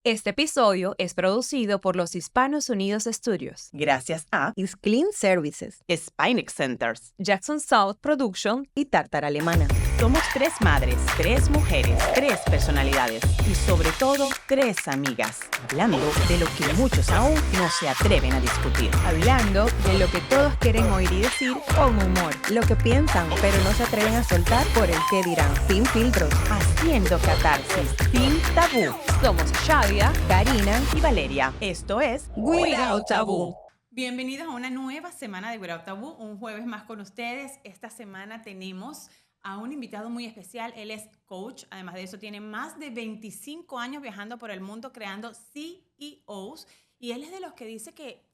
Este episodio es producido por los Hispanos Unidos Studios, Gracias a Is Clean Services, Spinix Centers. Jackson South Production y Tartar Alemana. Somos 3 madres, 3 mujeres, 3 personalidades y sobre todo 3 amigas, hablando de lo que muchos aún no se atreven a discutir. hablando de lo que todos quieren oír y decir con humor, Lo que piensan, pero no se atreven a soltar por el qué dirán. Sin filtros. Haciendo catarsis sin tabú. Somos Shadia, Karina. Y Valeria, esto es Without Tabú. Bienvenidos a una nueva semana de Without Tabú, un jueves más con ustedes. Esta semana tenemos a un invitado muy especial. Él es coach, además de eso tiene más de 25 años viajando por el mundo creando CEOs y él es de los que dice que,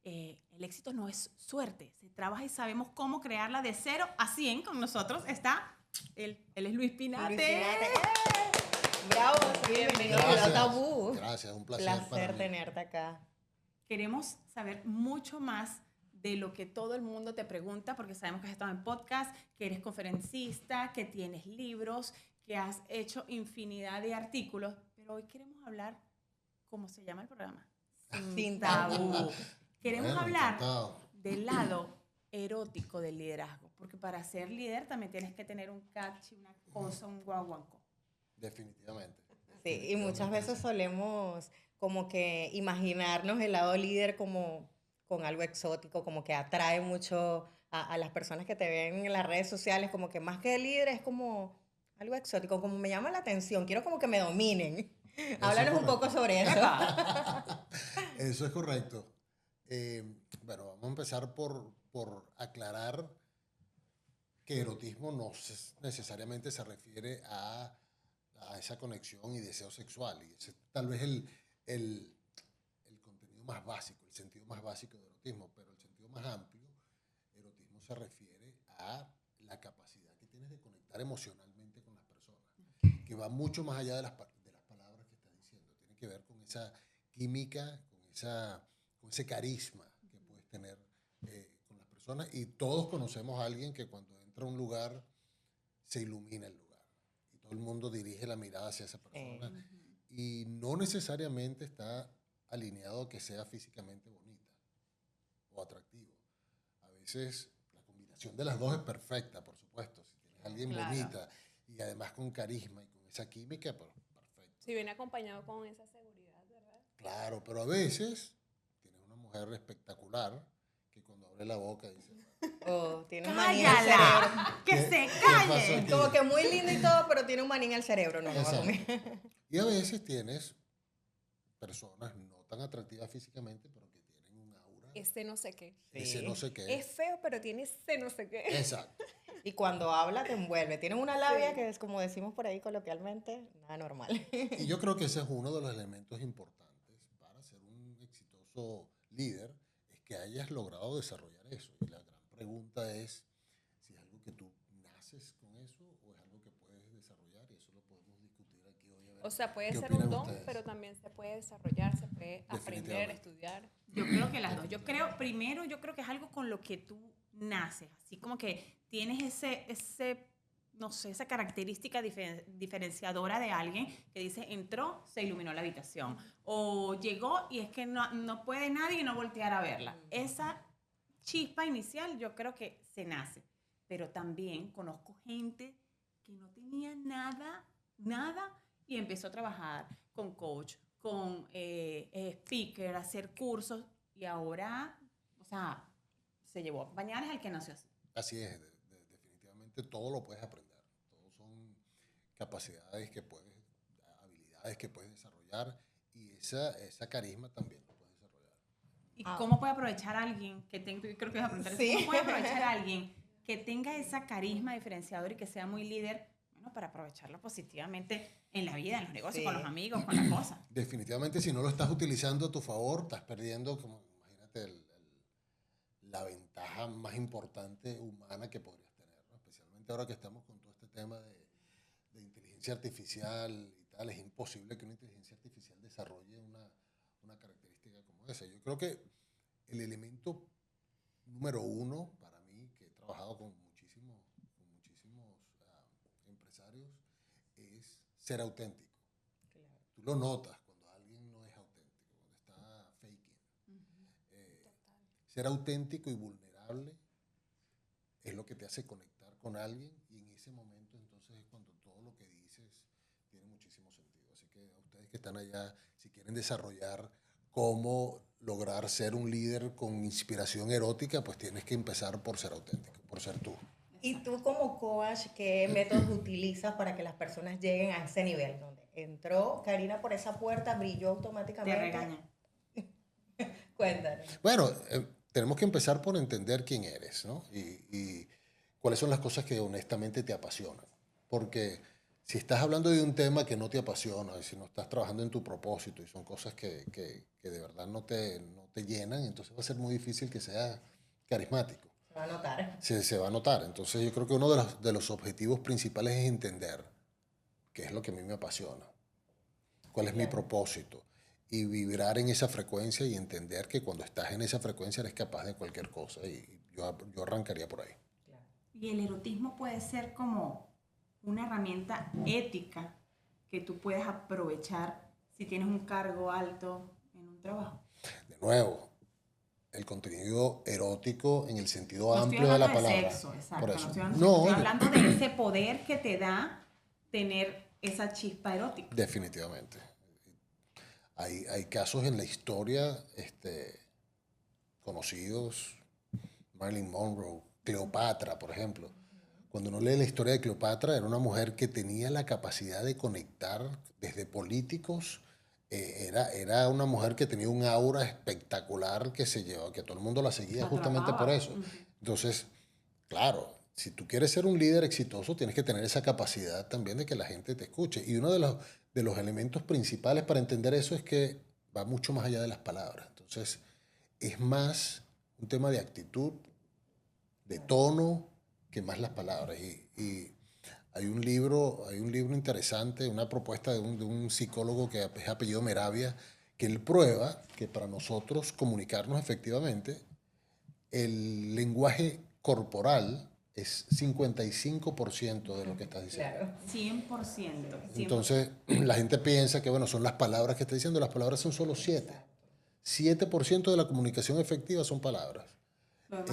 el éxito no es suerte, se trabaja y sabemos cómo crearla de 0 a 100. Con nosotros está él es Luis Pinate. Bravo, bienvenido a Without Tabú. Gracias, un placer para Placer mí. tenerte acá. Queremos saber mucho más de lo que todo el mundo te pregunta, porque sabemos que has estado en podcast, que eres conferencista, que tienes libros, que has hecho infinidad de artículos, pero hoy queremos hablar, ¿cómo se llama el programa? Sin tabú. Queremos Bueno, hablar encantado. del lado erótico del liderazgo, porque para ser líder también tienes que tener un catch, una cosa, un guaguancó. Definitivamente. Sí, y muchas veces solemos como que imaginarnos el lado líder como con algo exótico, como que atrae mucho a las personas que te ven en las redes sociales, como que más que líder es como algo exótico, como me llama la atención, quiero como que me dominen. Háblanos un correcto. poco sobre eso. Eso es correcto. Bueno, vamos a empezar por aclarar que erotismo no necesariamente se refiere a esa conexión y deseo sexual. Y ese es tal vez el contenido más básico, el sentido más básico de erotismo, pero el sentido más amplio, erotismo se refiere a la capacidad que tienes de conectar emocionalmente con las personas, que va mucho más allá de las palabras que estás diciendo. Tiene que ver con esa química, con ese carisma que puedes tener con las personas. Y todos conocemos a alguien que cuando entra a un lugar se ilumina el lugar. Y todo el mundo dirige la mirada hacia esa persona. Y no necesariamente está alineado a que sea físicamente bonita o atractivo. A veces la combinación de las dos es perfecta, por supuesto. Si tienes a alguien Claro. bonita y además con carisma y con esa química, pues perfecto. Si viene acompañado con esa seguridad, ¿verdad? Claro, pero a veces tienes una mujer espectacular que cuando abre la boca dice, Oh, tiene un maní en el cerebro. ¡Cállala! ¡Que se ¿Qué pasó calle! aquí? Como que muy lindo y todo, pero tiene un maní en el cerebro, no lo va a Exacto. comer. Y a veces tienes personas no tan atractivas físicamente, pero que tienen un aura, Ese no sé qué. ese no sé qué. Es feo, pero tiene ese no sé qué. Exacto. Y cuando habla te envuelve. Tiene una labia que es, como decimos por ahí coloquialmente, nada normal. Y yo creo que ese es uno de los elementos importantes para ser un exitoso líder, es que hayas logrado desarrollar eso. Y la gran pregunta es si es algo que tú naces con eso o es algo que puedes desarrollar, y eso lo podemos discutir aquí hoy. A ver O sea, puede qué ser un opinan don, ustedes. pero también se puede desarrollar, se puede aprender, Definitivamente. estudiar. Yo creo que las dos. Yo creo que es algo con lo que tú naces, así como que tienes no sé, esa característica diferenciadora de alguien que dice, entró, se iluminó la habitación, o llegó y es que no puede nadie no voltear a verla. Esa chispa inicial yo creo que se nace, pero también conozco gente que no tenía nada, y empezó a trabajar con coach, con speaker, hacer cursos, y ahora, o sea, se llevó a pañales al que nació así. Así es, definitivamente todo lo puedes aprender. Todos son capacidades que puedes, habilidades que puedes desarrollar, y esa carisma también lo puedes desarrollar. ¿Y cómo puede aprovechar a alguien que tenga, yo creo que vas a preguntar eso, Sí. cómo puede aprovechar a alguien que tenga esa carisma diferenciador y que sea muy líder, bueno, para aprovecharlo positivamente en la vida, en los negocios, Sí. con los amigos, con la cosa? Definitivamente, si no lo estás utilizando a tu favor, estás perdiendo, como imagínate, la ventaja más importante humana que podrías tener, ¿no? Especialmente ahora que estamos con todo este tema de inteligencia artificial y tal. Es imposible que una inteligencia artificial desarrolle una característica como esa. Yo creo que el elemento número uno para mí, que he trabajado con muchísimos empresarios, es ser auténtico. Tú lo notas ser auténtico y vulnerable es lo que te hace conectar con alguien, y en ese momento entonces es cuando todo lo que dices tiene muchísimo sentido. Así que a ustedes que están allá, si quieren desarrollar cómo lograr ser un líder con inspiración erótica, pues tienes que empezar por ser auténtico, por ser tú. Y tú como coach, ¿qué métodos utilizas para que las personas lleguen a ese nivel? Donde entró Karina por esa puerta, brilló Te automáticamente. regañan. Cuéntanos. Bueno, tenemos que empezar por entender quién eres, ¿no? Y cuáles son las cosas que honestamente te apasionan. Porque si estás hablando de un tema que no te apasiona, y si no estás trabajando en tu propósito y son cosas que de verdad no te llenan, entonces va a ser muy difícil que sea carismático. Se va a notar. Se va a notar. Entonces yo creo que uno de los objetivos principales es entender qué es lo que a mí me apasiona, cuál es mi propósito, y vibrar en esa frecuencia y entender que cuando estás en esa frecuencia eres capaz de cualquier cosa, y yo arrancaría por ahí. Y el erotismo puede ser como una herramienta ética que tú puedes aprovechar si tienes un cargo alto en un trabajo. De nuevo, el contenido erótico en el sentido No estoy amplio de la hablando de palabra. sexo, exacto. Por No eso. estoy hablando de No, sexo, estoy hablando de ese poder que te da tener esa chispa erótica. definitivamente. Hay casos en la historia conocidos, Marilyn Monroe, Cleopatra, por ejemplo. Cuando uno lee la historia de Cleopatra, era una mujer que tenía la capacidad de conectar desde políticos. Era una mujer que tenía un aura espectacular que se llevaba, que todo el mundo la seguía justamente por eso. Entonces, claro, si tú quieres ser un líder exitoso, tienes que tener esa capacidad también de que la gente te escuche. Y uno de los elementos principales para entender eso es que va mucho más allá de las palabras. Entonces, es más un tema de actitud, de tono, que más las palabras. Y hay un libro interesante, una propuesta de un psicólogo que es apellido Meravia, que él prueba que para nosotros comunicarnos efectivamente, el lenguaje corporal es 55% de lo que estás diciendo. Claro. 100%. Entonces, la gente piensa que, bueno, son las palabras que está diciendo. Las palabras son solo 7. 7% de la comunicación efectiva son palabras. Lo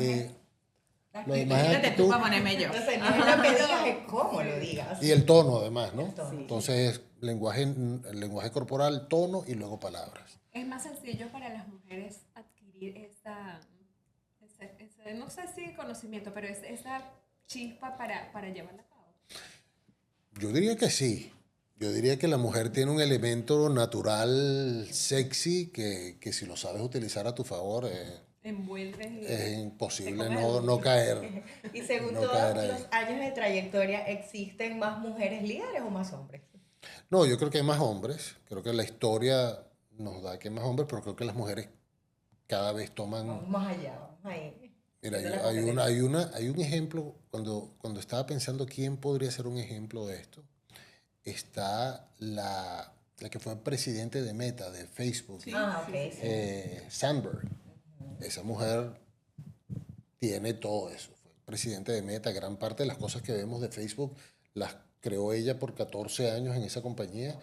demás es Fíjate tú actitud para ponerme yo. Entonces, no es lo que digas, es cómo lo digas. y el tono, además, ¿no? tono. Sí. Entonces, el lenguaje corporal, tono y luego palabras. Es más sencillo para las mujeres adquirir no sé si conocimiento, pero esa chispa para llevarla a cabo. Yo diría que sí. Yo diría que la mujer tiene un elemento natural sexy que si lo sabes utilizar a tu favor Envuelves y es imposible te comes no caer. Y según No todos caer ahí. los años de trayectoria, ¿existen más mujeres líderes o más hombres? No, yo creo que hay más hombres. Creo que la historia nos da que hay más hombres, pero creo que las mujeres cada vez toman... Vamos más allá, vamos ahí. Mira, De la hay un ejemplo, cuando estaba pensando quién podría ser un ejemplo de esto, está la que fue presidente de Meta, de Facebook, Ok, sí. Sandberg. Esa mujer tiene todo eso. Fue presidente de Meta. Gran parte de las cosas que vemos de Facebook las creó ella por 14 años en esa compañía.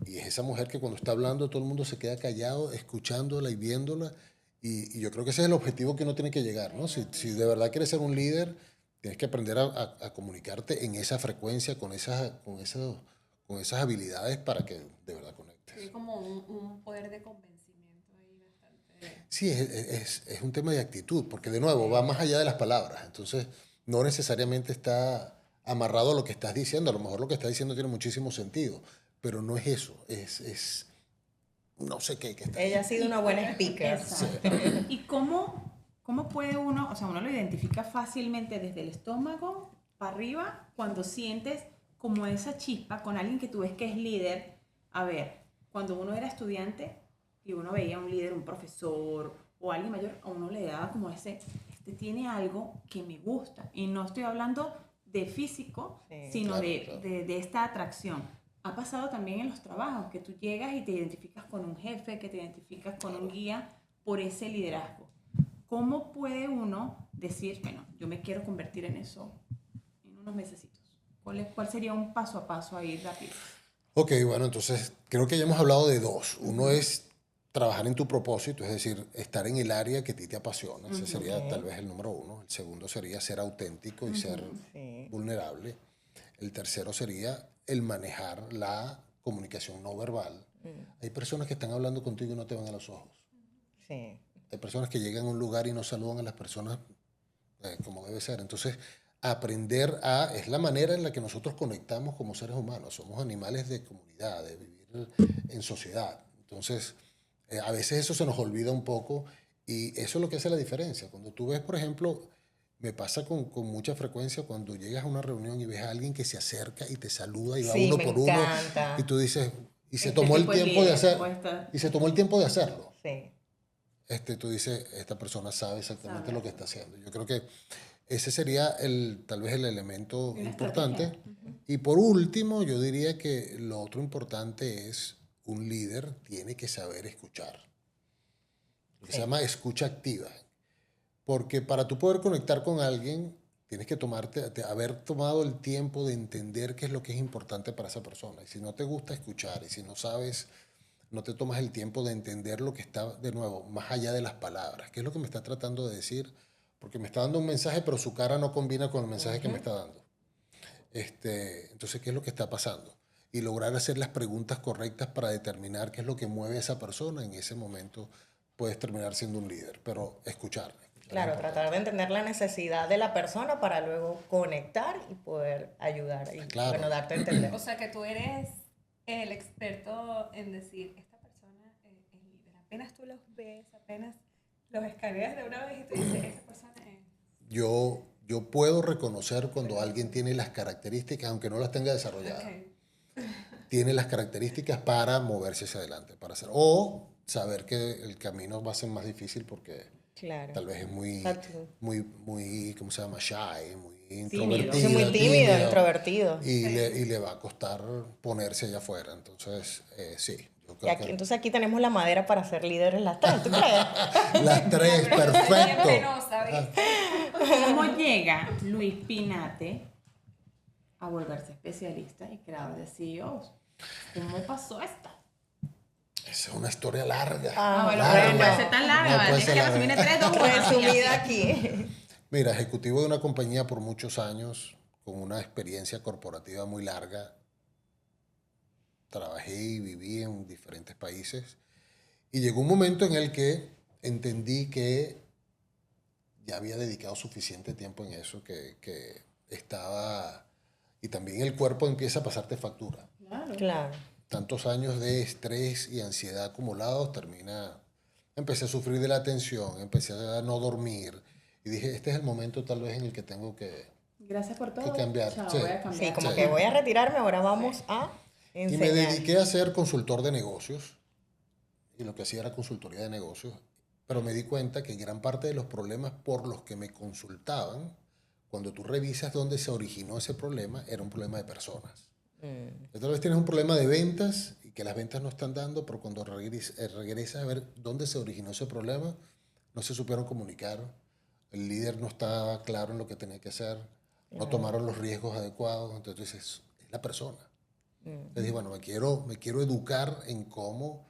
Y es esa mujer que cuando está hablando todo el mundo se queda callado, escuchándola y viéndola. Y yo creo que ese es el objetivo que uno tiene que llegar, ¿no? Si de verdad quieres ser un líder, tienes que aprender a comunicarte en esa frecuencia, con esas habilidades para que de verdad conectes. es como un poder de convencimiento ahí bastante. Sí, es un tema de actitud, porque de nuevo va más allá de las palabras. Entonces, no necesariamente está amarrado a lo que estás diciendo. A lo mejor lo que estás diciendo tiene muchísimo sentido, pero no es eso. Es no sé qué está. Ella ha sido una buena speaker. Exacto. ¿Y cómo puede uno, o sea, uno lo identifica fácilmente desde el estómago para arriba cuando sientes como esa chispa con alguien que tú ves que es líder? A ver, cuando uno era estudiante y uno veía a un líder, un profesor o alguien mayor, a uno le daba como este tiene algo que me gusta. Y no estoy hablando de físico, sino claro, de esta atracción. Ha pasado también en los trabajos, que tú llegas y te identificas con un jefe, que te identificas con un guía por ese liderazgo. ¿Cómo puede uno decir, bueno, yo me quiero convertir en eso en unos mesecitos? ¿Cuál sería un paso a paso ahí rápido? Ok, bueno, entonces creo que ya hemos hablado de dos. Uno es trabajar en tu propósito, es decir, estar en el área que a ti te apasiona. Ese sería tal vez el número 1. El segundo sería ser auténtico y ser vulnerable. El tercero sería el manejar la comunicación no verbal. Hay personas que están hablando contigo y no te van a los ojos. Sí. Hay personas que llegan a un lugar y no saludan a las personas como debe ser. Entonces, aprender es la manera en la que nosotros conectamos como seres humanos. Somos animales de comunidad, de vivir en sociedad. Entonces, a veces eso se nos olvida un poco y eso es lo que hace la diferencia. Cuando tú ves, por ejemplo, me pasa con mucha frecuencia cuando llegas a una reunión y ves a alguien que se acerca y te saluda y va Sí, uno me por encanta. uno y tú dices, y se Este tomó el tipo de tiempo de líder, hacer, puesta. y se tomó el tiempo de hacerlo. Sí. Tú dices, esta persona sabe exactamente lo que está haciendo. Yo creo que ese sería tal vez el elemento importante. Y por último, yo diría que lo otro importante es un líder tiene que saber escuchar. Lo que se llama escucha activa. Porque para tú poder conectar con alguien, tienes que haber tomado el tiempo de entender qué es lo que es importante para esa persona. Y si no te gusta escuchar, y si no sabes, no te tomas el tiempo de entender lo que está, de nuevo, más allá de las palabras. ¿Qué es lo que me está tratando de decir? Porque me está dando un mensaje, pero su cara no combina con el mensaje que me está dando. Entonces, ¿qué es lo que está pasando? Y lograr hacer las preguntas correctas para determinar qué es lo que mueve a esa persona. En ese momento puedes terminar siendo un líder, pero escuchar. Claro, tratar de entender la necesidad de la persona para luego conectar y poder ayudar y Claro. bueno, darte a entender. O sea que tú eres el experto en decir, esta persona es líder. Apenas tú los ves, apenas los escaneas de una vez y tú dices, esta persona es... Yo puedo reconocer cuando alguien tiene las características, aunque no las tenga desarrolladas. Okay. Tiene las características para moverse hacia adelante, para hacer. O saber que el camino va a ser más difícil porque Claro. tal vez es muy, ¿cómo se llama? Shy, muy Tímido. introvertido. Sí, muy tímido, introvertido. Y le va a costar ponerse allá afuera. Entonces, sí. Yo Y creo aquí, que entonces aquí tenemos la madera para ser líderes las tres, ¿tú crees? las tres, Pero yo soy bien perfecto. penosa, ¿viste? ¿Cómo llega Luis Pinate a volverse especialista y creador de CEOs? ¿Cómo pasó esto? Esa es una historia larga. Bueno, larga. pero no puede ser tan larga, No ¿vale? puede Es ser que larga. resumir 3, 2, 1. Resumida aquí. Mira, ejecutivo de una compañía por muchos años, con una experiencia corporativa muy larga. Trabajé y viví en diferentes países. Y llegó un momento en el que entendí que ya había dedicado suficiente tiempo en eso, que estaba... Y también el cuerpo empieza a pasarte factura. Claro. Tantos años de estrés y ansiedad acumulados, empecé a sufrir de la tensión, empecé a no dormir. Y dije, este es el momento tal vez en el que tengo que Gracias por todo. cambiar. Chao, Sí. voy a cambiar. Sí, como Sí. que voy a retirarme, ahora vamos a Y me enseñar. dediqué a ser consultor de negocios. Y lo que hacía era consultoría de negocios. Pero me di cuenta que gran parte de los problemas por los que me consultaban, cuando tú revisas dónde se originó ese problema, era un problema de personas. Tal vez tienes un problema de ventas y que las ventas no están dando, pero cuando regresas a ver dónde se originó ese problema, no se supieron comunicar, el líder no estaba claro en lo que tenía que hacer, no tomaron los riesgos adecuados, entonces es la persona. Entonces dije, bueno, me quiero educar en cómo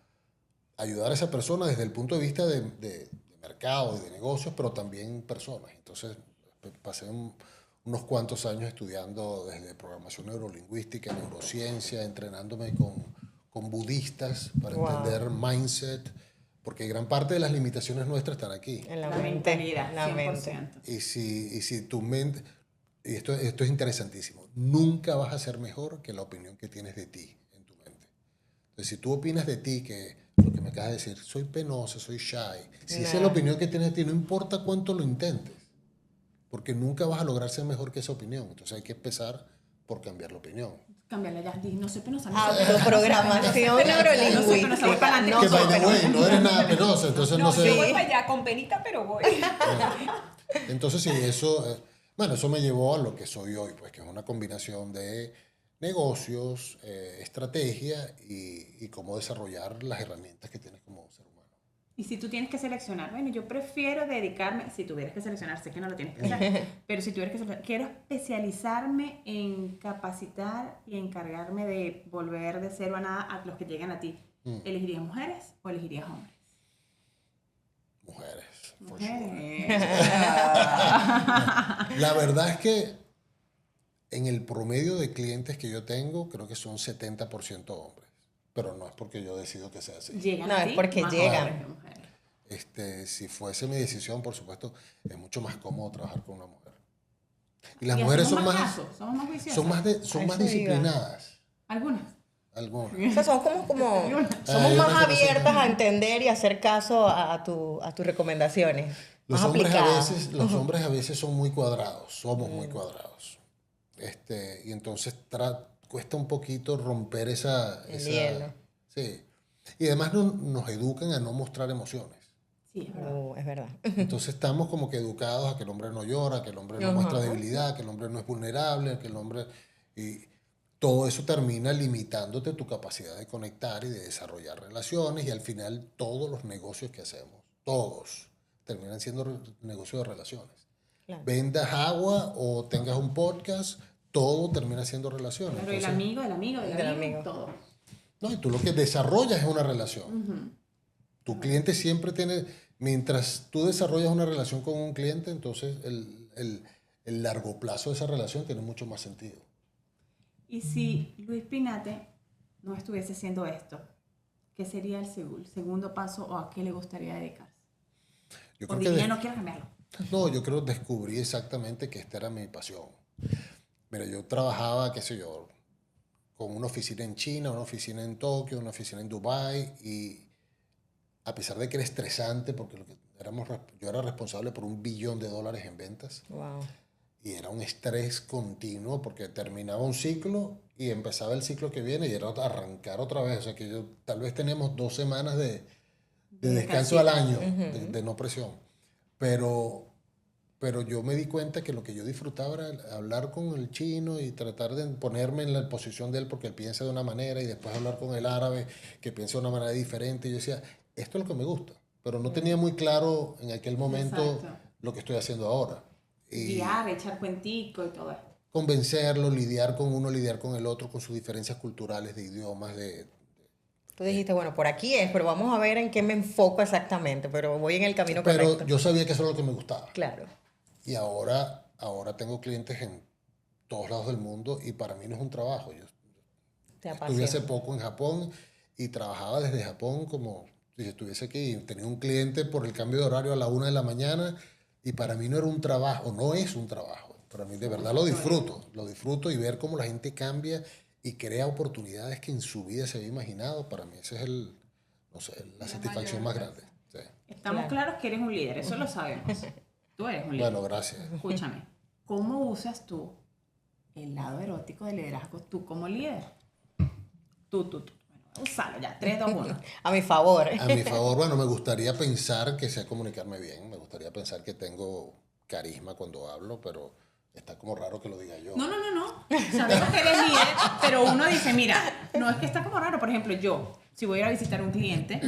ayudar a esa persona desde el punto de vista de mercado y de negocios, pero también personas. Entonces pasé unos cuantos años estudiando desde programación neurolingüística, neurociencia, entrenándome con budistas para entender mindset, porque gran parte de las limitaciones nuestras están aquí. En la La mente. mentalidad, La 100%. mente. Y si tu mente, y esto es interesantísimo, nunca vas a ser mejor que la opinión que tienes de ti en tu mente. Entonces, si tú opinas de ti, que lo que me acabas de decir, soy penosa, soy shy, si esa es la opinión que tienes de ti, no importa cuánto lo intentes, porque nunca vas a lograr ser mejor que esa opinión. Entonces hay que empezar por cambiar la opinión. Cámbiala ya, no soy penosa. No soy penosa. Autoprogramación No soy penosa, voy neurolingüística. para adelante. No Que soy by the way, penosa. no eres nada penosa, entonces no sé. Yo voy para allá con penita, pero voy. Entonces sí, eso, bueno, eso me llevó a lo que soy hoy, pues que es una combinación de negocios, estrategia y cómo desarrollar las herramientas que tienes como ser humano. Y si tú tienes que seleccionar, bueno, yo prefiero dedicarme, si tuvieras que seleccionar, sé que no lo tienes que hacer, pero si tuvieras que seleccionar, quiero especializarme en capacitar y encargarme de volver de cero a nada a los que llegan a ti. ¿Elegirías mujeres o elegirías hombres? Mujeres, for sure. Mujeres. La verdad es que en el promedio de clientes que yo tengo, creo que son 70% hombres. Pero no es porque yo decido que sea así. Llegan No, a es ti porque más llegan. hombres que mujeres. Si fuese mi decisión, por supuesto, es mucho más cómodo trabajar con una mujer. Y las Y mujeres hacemos son más, caso, somos más juiciosas. son A más eso iba. disciplinadas. Algunas. Algunas. O sea, somos como yo somos más pensé que sí. abiertas a entender y hacer caso a tus recomendaciones. Los Más hombres, aplicadas. los hombres a veces son muy cuadrados, somos muy cuadrados. Y entonces cuesta un poquito romper El hielo. Sí. Y además nos educan a no mostrar emociones. Sí, es verdad. Es verdad. Entonces estamos como que educados a que el hombre no llora, que el hombre no muestra debilidad, que el hombre no es vulnerable, que el hombre... Y todo eso termina limitándote tu capacidad de conectar y de desarrollar relaciones, y al final todos los negocios que hacemos, todos, terminan siendo negocios de relaciones. Claro. Vendas agua o tengas un podcast, todo termina siendo relaciones. Pero el Entonces, amigo, del amigo, del Del amigo, amigo. todo. no, y tú lo que desarrollas es una relación. Tu cliente siempre tiene, mientras tú desarrollas una relación con un cliente, entonces el largo plazo de esa relación tiene mucho más sentido. Y si Luis Pinate no estuviese haciendo esto, ¿qué sería el segundo paso o a qué le gustaría dedicarse? Yo O creo que diría, no quiero cambiarlo. No, yo creo que descubrí exactamente que esta era mi pasión. Mira, yo trabajaba, qué sé yo, con una oficina en China, una oficina en Tokio, una oficina en Dubái, y a pesar de que era estresante, porque yo era responsable por $1 billón en ventas, Wow. y era un estrés continuo porque terminaba un ciclo y empezaba el ciclo que viene y era arrancar otra vez. O sea que tal vez teníamos 2 semanas de descanso al año, de no presión. Pero yo me di cuenta que lo que yo disfrutaba era hablar con el chino y tratar de ponerme en la posición de él porque él piensa de una manera, y después hablar con el árabe que piensa de una manera diferente. Y yo decía, esto es lo que me gusta. Pero no tenía muy claro en aquel momento Exacto. lo que estoy haciendo ahora. Y Guiar, echar cuentico y todo esto. convencerlo, lidiar con uno, lidiar con el otro, con sus diferencias culturales, de idiomas, Tú dijiste, bueno, por aquí es, pero vamos a ver en qué me enfoco exactamente, pero voy en el camino Pero correcto. yo sabía que eso era lo que me gustaba. Claro. Y ahora tengo clientes en todos lados del mundo, y para mí no es un trabajo. Yo Te estuve apasiona. hace poco en Japón y trabajaba desde Japón como si estuviese aquí. Tenía un cliente por el cambio de horario a la 1 de la mañana, y para mí no era un trabajo, no es un trabajo. Para mí de verdad lo disfruto, y ver cómo la gente cambia y crea oportunidades que en su vida se había imaginado, para mí ese es la satisfacción más grande. Sí. Estamos claros que eres un líder, eso lo sabemos. Tú eres un líder. Bueno, gracias. Escúchame, ¿cómo usas tú el lado erótico del liderazgo tú como líder? Tú. Bueno, úsalo ya, 3, 2, 1. A mi favor. A mi favor, bueno, me gustaría pensar que sé comunicarme bien, me gustaría pensar que tengo carisma cuando hablo, pero está como raro que lo diga yo. No. Sabemos que eres líder, pero uno dice, mira, no es que está como raro. Por ejemplo, yo, si voy a ir a visitar a un cliente,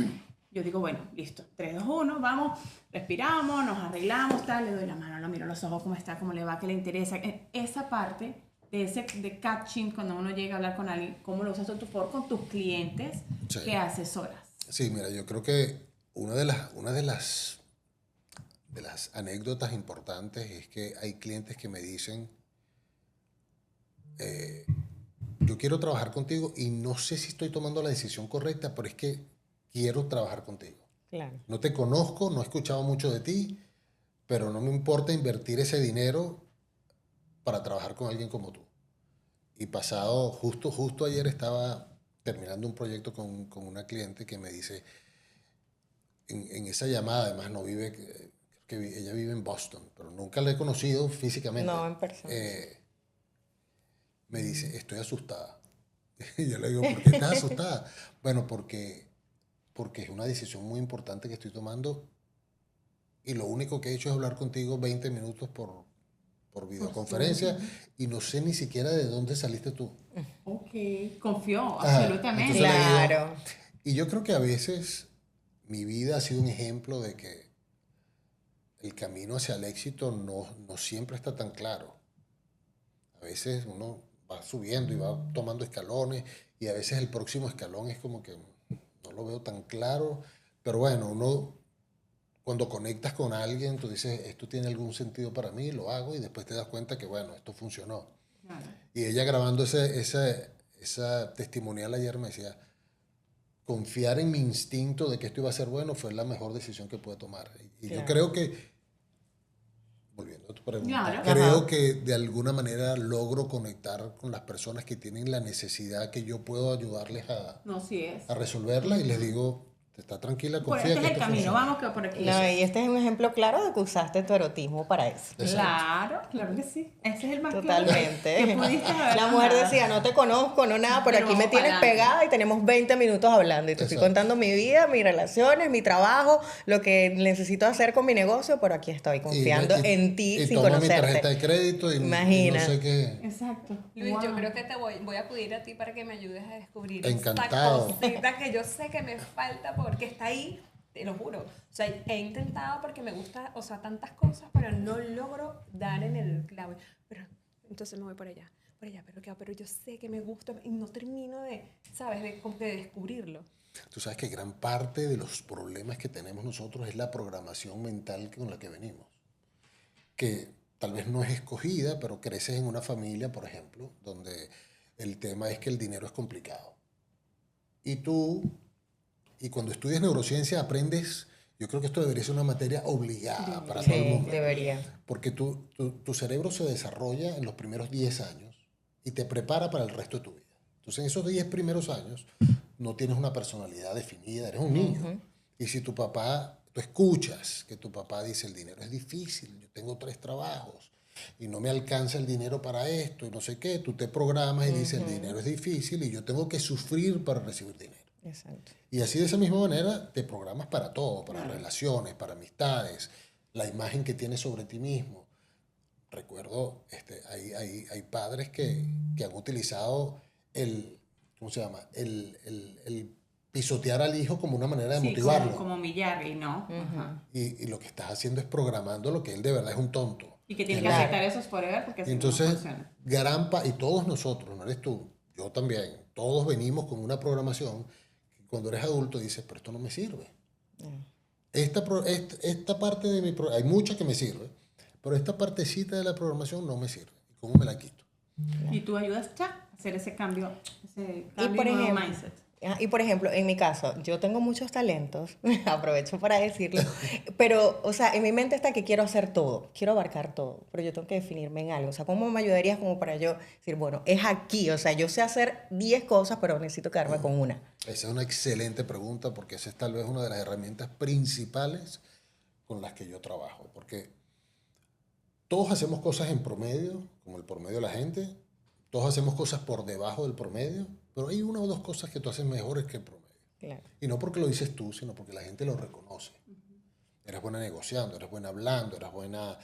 yo digo, bueno, listo, 3, 2, 1, vamos, respiramos, nos arreglamos, tal, le doy la mano, lo miro a los ojos, cómo está, cómo le va, qué le interesa. Esa parte de catching, cuando uno llega a hablar con alguien, ¿cómo lo usas tú con tus clientes Sí. que asesoras? Sí, mira, yo creo que una de las anécdotas importantes es que hay clientes que me dicen, yo quiero trabajar contigo y no sé si estoy tomando la decisión correcta, pero es que quiero trabajar contigo. Claro. No te conozco, no he escuchado mucho de ti, pero no me importa invertir ese dinero para trabajar con alguien como tú. Y justo ayer estaba terminando un proyecto con una cliente que me dice, en esa llamada, además no vive, ella vive en Boston, pero nunca la he conocido físicamente. No, en persona. Me dice, estoy asustada. Y yo le digo, ¿por qué estás asustada? Bueno, porque es una decisión muy importante que estoy tomando, y lo único que he hecho es hablar contigo 20 minutos por videoconferencia, y no sé ni siquiera de dónde saliste tú. Ok, confió, Ajá, absolutamente. entonces le digo, Claro. y yo creo que a veces mi vida ha sido un ejemplo de que el camino hacia el éxito no siempre está tan claro. A veces uno va subiendo y va tomando escalones, y a veces el próximo escalón es como que no lo veo tan claro, pero bueno, uno cuando conectas con alguien, tú dices, esto tiene algún sentido para mí, lo hago y después te das cuenta que, bueno, esto funcionó. Claro. Y ella grabando esa testimonial ayer me decía, confiar en mi instinto de que esto iba a ser bueno fue la mejor decisión que pude tomar. Y yo creo que, volviendo a tu pregunta, Claro. creo que de alguna manera logro conectar con las personas que tienen la necesidad que yo puedo ayudarles No, sí es. a resolverla y les digo, está tranquila, Por confía este que es el esto camino, funciona. vamos que por aquí. No, y este es un ejemplo claro de que usaste tu erotismo para eso. Claro, claro que sí. Ese es el más Totalmente. claro que pudiste haber La mujer mandado. decía, no te conozco, no nada, pero Pero aquí me vamos tienes pa'lante. pegada y tenemos 20 minutos hablando. Y te estoy Exacto. contando mi vida, mis relaciones, mi trabajo, lo que necesito hacer con mi negocio, pero aquí estoy confiando en ti y sin toma mi tarjeta conocerte. de crédito y Imagina. no sé qué. Exacto. Luis, Wow. yo creo que voy a acudir a ti para que me ayudes a descubrir Encantado. esta cosita que yo sé que me falta porque está ahí, te lo juro. O sea, he intentado porque me gusta, o sea, tantas cosas, pero no logro dar en el clavo. Pero entonces me voy por allá, pero yo sé que me gusta y no termino de, ¿sabes? Como que de descubrirlo. Tú sabes que gran parte de los problemas que tenemos nosotros es la programación mental con la que venimos. Que tal vez no es escogida, pero creces en una familia, por ejemplo, donde el tema es que el dinero es complicado. Y cuando estudias neurociencia aprendes, yo creo que esto debería ser una materia obligada para todo el Sí, mundo. debería. Porque tu cerebro se desarrolla en los primeros 10 años y te prepara para el resto de tu vida. Entonces, en esos 10 primeros años no tienes una personalidad definida, eres un niño. Y si tú escuchas que tu papá dice, el dinero es difícil, yo tengo 3 trabajos y no me alcanza el dinero para esto y no sé qué, tú te programas y dices, el dinero es difícil y yo tengo que sufrir para recibir dinero. Exacto. Y así de esa misma manera te programas para todo, para relaciones, para amistades, la imagen que tienes sobre ti mismo. Recuerdo, hay padres que han utilizado ¿cómo se llama? El pisotear al hijo como una manera de Sí, motivarlo. como humillar y no. Ajá. Y lo que estás haciendo es programando lo que él de verdad es un tonto. Y que tiene que Claro. aceptar esos forever porque así Entonces, no funciona. y todos nosotros, no eres tú, yo también, todos venimos con una programación que cuando eres adulto dices, pero esto no me sirve. Esta parte de hay mucha que me sirve, pero esta partecita de la programación no me sirve. ¿Cómo me la quito? Y tú ayudas ya a hacer ese cambio por nuevo ejemplo, mindset. Y por ejemplo, en mi caso, yo tengo muchos talentos, aprovecho para decirlo, pero, o sea, en mi mente está que quiero hacer todo, quiero abarcar todo, pero yo tengo que definirme en algo. O sea, ¿cómo me ayudarías como para yo decir, bueno, es aquí? O sea, yo sé hacer 10 cosas, pero necesito quedarme con una. Esa es una excelente pregunta porque esa es tal vez una de las herramientas principales con las que yo trabajo. Porque todos hacemos cosas en promedio, como el promedio de la gente, todos hacemos cosas por debajo del promedio, pero hay una o dos cosas que tú haces mejores que el promedio. Claro. Y no porque lo dices tú, sino porque la gente lo reconoce. Eres buena negociando, eres buena hablando, eres buena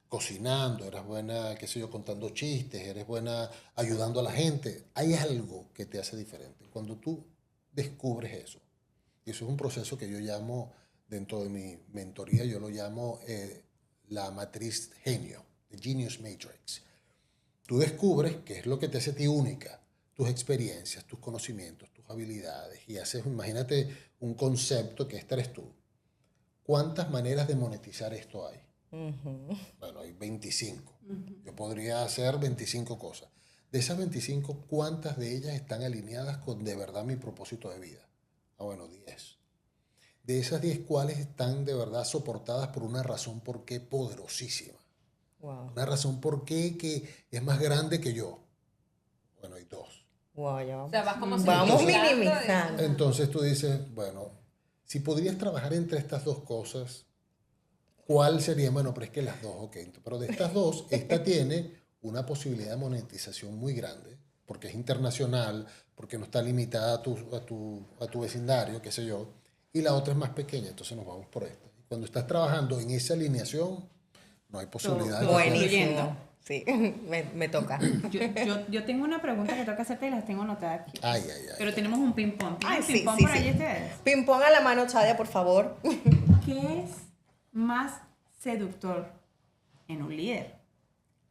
cocinando, eres buena, qué sé yo, contando chistes, eres buena ayudando a la gente. Hay algo que te hace diferente. Cuando tú descubres eso, y eso es un proceso que yo llamo, dentro de mi mentoría, yo lo llamo la matriz genio, the Genius Matrix. Tú descubres qué es lo que te hace a ti única, tus experiencias, tus conocimientos, tus habilidades, y haces, imagínate un concepto que este eres tú. ¿Cuántas maneras de monetizar esto hay? Bueno, hay 25. Yo podría hacer 25 cosas. De esas 25, ¿cuántas de ellas están alineadas con de verdad mi propósito de vida? Ah, bueno, 10. De esas 10, ¿cuáles están de verdad soportadas por una razón por qué poderosísima? Wow. Una razón por qué que es más grande que yo. Bueno, hay 2. Wow, ya O sea, vas como vamos simplificando minimizando. Entonces tú dices, bueno, si podrías trabajar entre estas 2 cosas, ¿cuál sería? Bueno, pero es que las 2, ok. Pero de estas 2, esta tiene una posibilidad de monetización muy grande, porque es internacional, porque no está limitada a tu vecindario, qué sé yo, y la otra es más pequeña, entonces nos vamos por esta. Cuando estás trabajando en esa alineación, no hay posibilidad. todo de que- Buenísimo. Sí, me toca. Yo tengo una pregunta que tengo que hacerte y las tengo anotadas aquí. Ay, ay, ay. Pero tenemos un ping-pong. ¿Tienen Ay, sí, ping-pong sí, por ahí sí. ustedes? Ping-pong a la mano, Chadia, por favor. ¿Qué es más seductor en un líder?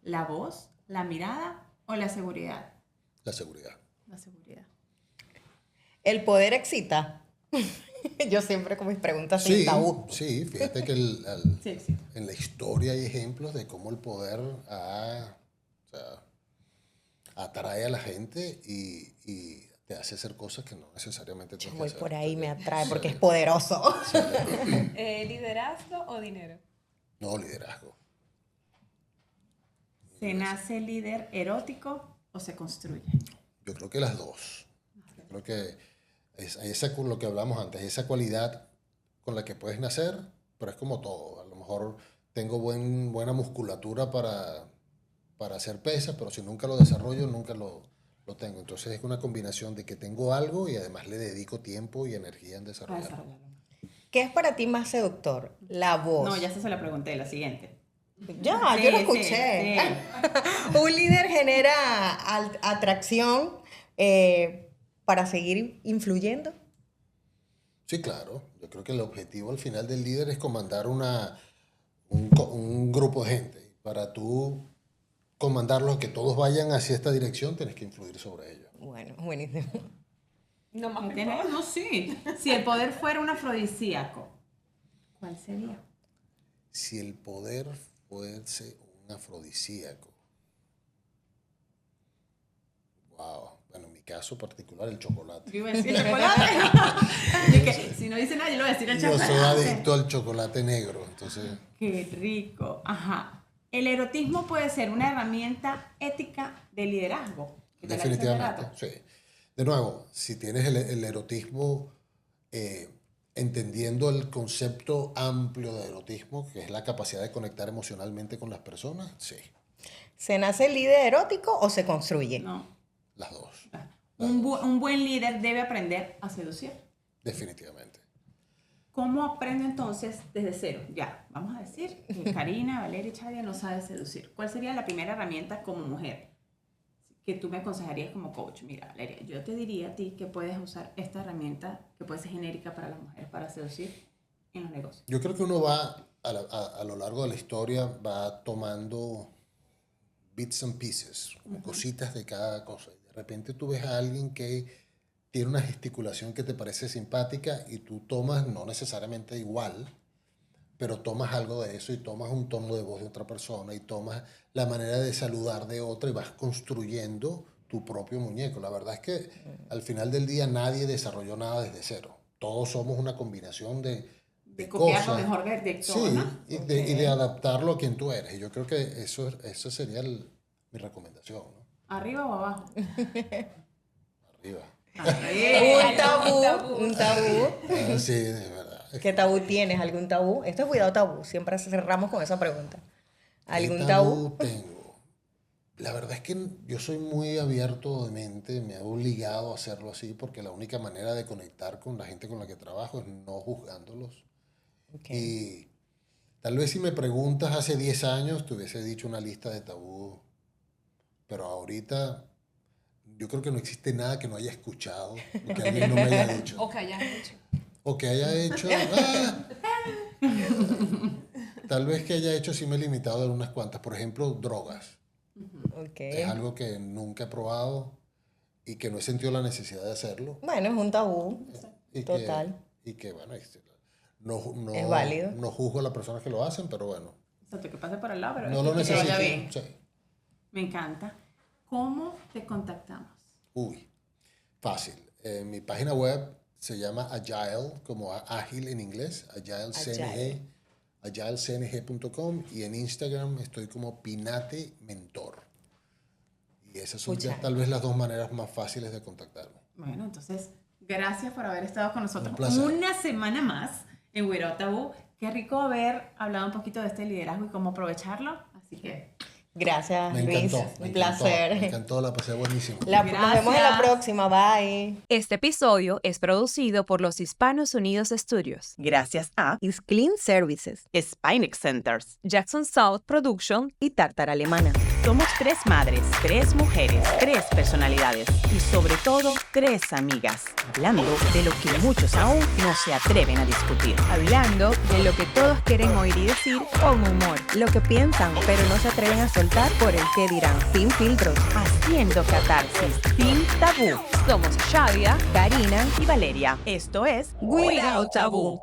¿La voz, la mirada o la seguridad? La seguridad. La seguridad. El poder excita. Yo siempre con mis preguntas Sí, sin tabú. sí, fíjate que Sí, sí. en la historia hay ejemplos de cómo el poder o sea, atrae a la gente y te hace hacer cosas que no necesariamente Yo tienes que voy hacer. por ahí, me atrae Sí. porque es poderoso. ¿Liderazgo o dinero? No, liderazgo. ¿Se nace líder erótico o se construye? Yo creo que las dos. Yo creo que hay esa, lo que hablamos antes, esa cualidad con la que puedes nacer, pero es como todo. A lo mejor tengo buena musculatura para hacer pesas, pero si nunca lo desarrollo, nunca lo tengo. Entonces es una combinación de que tengo algo y además le dedico tiempo y energía en A desarrollarlo. desarrollarlo. ¿Qué es para ti más seductor? La voz. No, ya se la pregunté, la siguiente. Ya, Sí, yo lo sí, escuché. sí. Un líder genera atracción para seguir influyendo. Sí, claro. Yo creo que el objetivo al final del líder es comandar un grupo de gente. Para tú comandarlos, que todos vayan hacia esta dirección, tienes que influir sobre ellos. Bueno, buenísimo. No más ¿Me me tienes? No, sí. Si el poder fuera un afrodisíaco, ¿cuál sería? Si el poder fuese un afrodisíaco. Wow. Bueno, en mi caso particular, el chocolate. Yo iba a decir chocolate. Y que, si no dice nada, yo le voy a decir el Yo chocolate. soy adicto al chocolate negro, entonces... Qué rico. Ajá. El erotismo puede ser una herramienta ética de liderazgo. ¿Qué te la hice hace Definitivamente, rato? sí. De nuevo, si tienes el erotismo entendiendo el concepto amplio de erotismo, que es la capacidad de conectar emocionalmente con las personas, sí, ¿Se nace líder erótico o se construye? No. las dos, Un buen líder debe aprender a seducir. definitivamente. ¿Cómo aprendo entonces desde cero? Ya, vamos a decir que Karina, Valeria y Chadia no saben seducir. ¿Cuál sería la primera herramienta como mujer que tú me aconsejarías como coach? Mira, Valeria, yo te diría a ti que puedes usar esta herramienta que puede ser genérica para las mujeres para seducir en los negocios. Yo creo que uno va, a lo largo de la historia, va tomando bits and pieces, como cositas de cada cosa. De repente tú ves a alguien que tiene una gesticulación que te parece simpática y tú tomas, no necesariamente igual, pero tomas algo de eso y tomas un tono de voz de otra persona y tomas la manera de saludar de otra y vas construyendo tu propio muñeco. La verdad es que al final del día nadie desarrolló nada desde cero. Todos somos una combinación de Copiar lo cosas. mejor de Sí, todo, ¿no? y de adaptarlo a quien tú eres. Y yo creo que eso sería mi recomendación, ¿no? ¿Arriba o abajo? Arriba. Un tabú. Sí, de verdad. ¿Qué tabú tienes? ¿Algún tabú? Esto es cuidado tabú. Siempre cerramos con esa pregunta. ¿Algún ¿Qué tabú? tengo? La verdad es que yo soy muy abierto de mente, me he obligado a hacerlo así porque la única manera de conectar con la gente con la que trabajo es no juzgándolos. Ok. Y tal vez si me preguntas hace 10 años te hubiese dicho una lista de tabú, pero ahorita yo creo que no existe nada que no haya escuchado o que alguien no me haya dicho. O que hayas hecho. O que haya hecho... Tal vez que haya hecho sí me he limitado en unas cuantas. Por ejemplo, drogas. Ok. Es algo que nunca he probado y que no he sentido la necesidad de hacerlo. Bueno, es un tabú. Y Total. Que bueno, no, Es válido. no juzgo a las personas que lo hacen, pero bueno, Exacto, que pase por al lado, pero no lo que te vaya necesito. bien. Sí. Me encanta. ¿Cómo te contactamos? Uy, fácil. Mi página web se llama Agile, como ágil en inglés, Agile. agilecng.com, y en Instagram estoy como Pinate Mentor. Y esas son Pucha. tal vez las dos maneras más fáciles de contactarme. Bueno, entonces, gracias por haber estado con nosotros Un placer. una semana más en Without Taboo. Qué rico haber hablado un poquito de este liderazgo y cómo aprovecharlo. Así que, Gracias, Me Luis. encantó. Un Me placer. encantó, la pasé buenísimo. Nos vemos en la Gracias. próxima. Bye. Este episodio es producido por los Hispanos Unidos Studios, Gracias a Is Clean Services. Spinex Centers. Jackson South Production Y Tártara Alemana. Somos 3 madres, 3 mujeres, 3 personalidades y sobre todo 3 amigas, hablando de lo que muchos aún no se atreven a discutir. hablando de lo que todos quieren oír y decir con humor. Lo que piensan, pero no se atreven a hacer. soltar por el que dirán. Sin filtros, haciendo catarsis. Sin tabú. Somos Shadia. Karina y Valeria. Esto es Without Tabú.